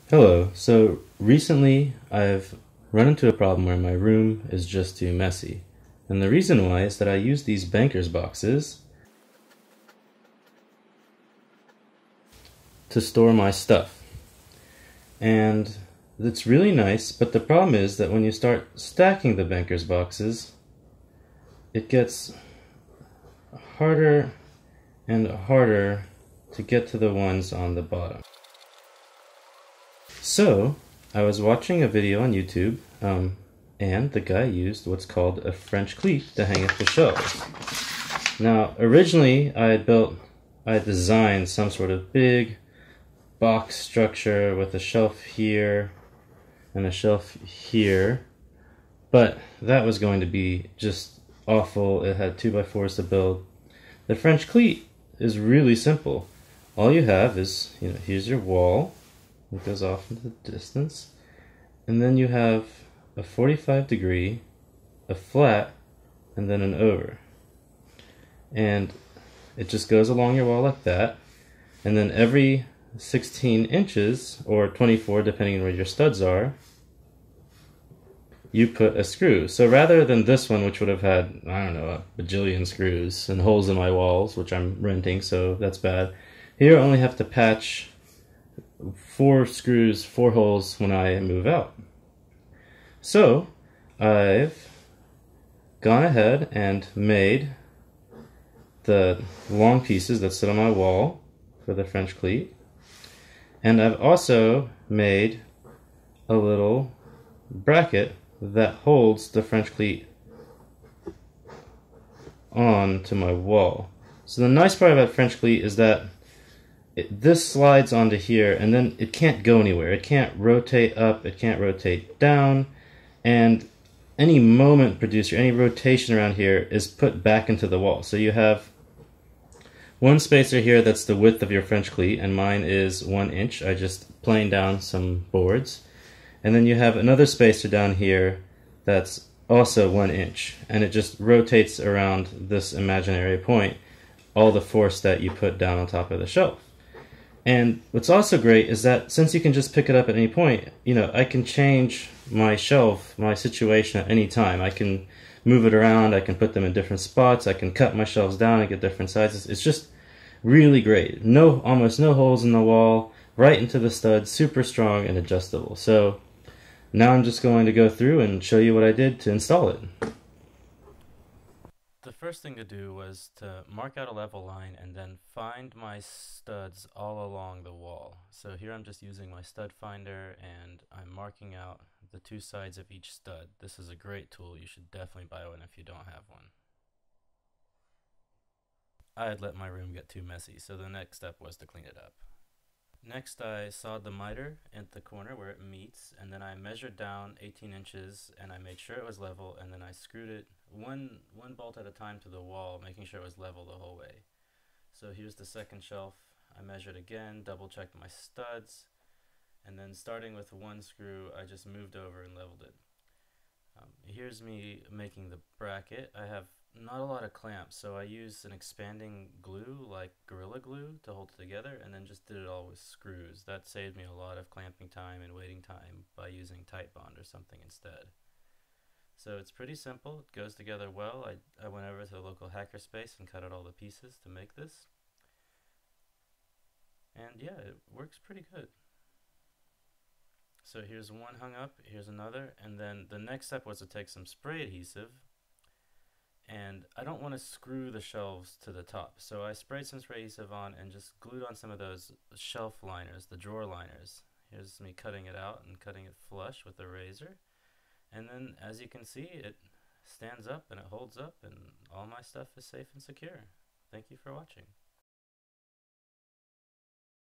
Hello. So recently I've run into a problem where my room is just too messy. And the reason why is that I use these banker's boxes to store my stuff. And it's really nice, but the problem is that when you start stacking the banker's boxes, it gets harder and harder to get to the ones on the bottom. So, I was watching a video on YouTube, and the guy used what's called a French cleat to hang up the shelves. Now, originally, I had designed some sort of big box structure with a shelf here and a shelf here, but that was going to be just awful. It had 2x4s to build. The French cleat is really simple. All you have is, here's your wall. It goes off into the distance. And then you have a 45 degree, a flat, and then an over. And it just goes along your wall like that. And then every 16 inches, or 24 depending on where your studs are, you put a screw. So rather than this one, which would have had, I don't know, a bajillion screws and holes in my walls, which I'm renting, so that's bad. Here I only have to patch 4 screws, 4 holes when I move out. So I've gone ahead and made the long pieces that sit on my wall for the French cleat, and I've also made a little bracket that holds the French cleat onto my wall. So the nice part about French cleat is that this slides onto here, and then it can't go anywhere. It can't rotate up, it can't rotate down, and any moment produced, or any rotation around here, is put back into the wall. So you have one spacer here that's the width of your French cleat, and mine is 1 inch. I just planed down some boards. And then you have another spacer down here that's also 1 inch, and it just rotates around this imaginary point, all the force that you put down on top of the shelf. And what's also great is that since you can just pick it up at any point, I can change my shelf, my situation at any time. I can move it around, I can put them in different spots, I can cut my shelves down and get different sizes. It's just really great. Almost no holes in the wall, right into the studs, super strong and adjustable. So now I'm just going to go through and show you what I did to install it. The first thing to do was to mark out a level line and then find my studs all along the wall. So here I'm just using my stud finder and I'm marking out the 2 sides of each stud. This is a great tool. You should definitely buy one if you don't have one. I had let my room get too messy, so the next step was to clean it up. Next, I sawed the miter at the corner where it meets, and then I measured down 18 inches and I made sure it was level, and then I screwed it one bolt at a time to the wall, making sure it was level the whole way. So here's the second shelf. I measured again, double checked my studs, and then starting with 1 screw, I just moved over and leveled it. Here's me making the bracket. I have not a lot of clamps, so I used an expanding glue like Gorilla Glue to hold it together, and then just did it all with screws. That saved me a lot of clamping time and waiting time by using Titebond or something instead. So it's pretty simple, it goes together well. I went over to the local hackerspace and cut out all the pieces to make this. And yeah, it works pretty good. So here's one hung up, here's another, and then the next step was to take some spray adhesive, and I don't want to screw the shelves to the top, so I sprayed some spray adhesive on and just glued on some of those shelf liners, the drawer liners. Here's me cutting it out and cutting it flush with a razor, and then as you can see, it stands up and it holds up and all my stuff is safe and secure. Thank you for watching.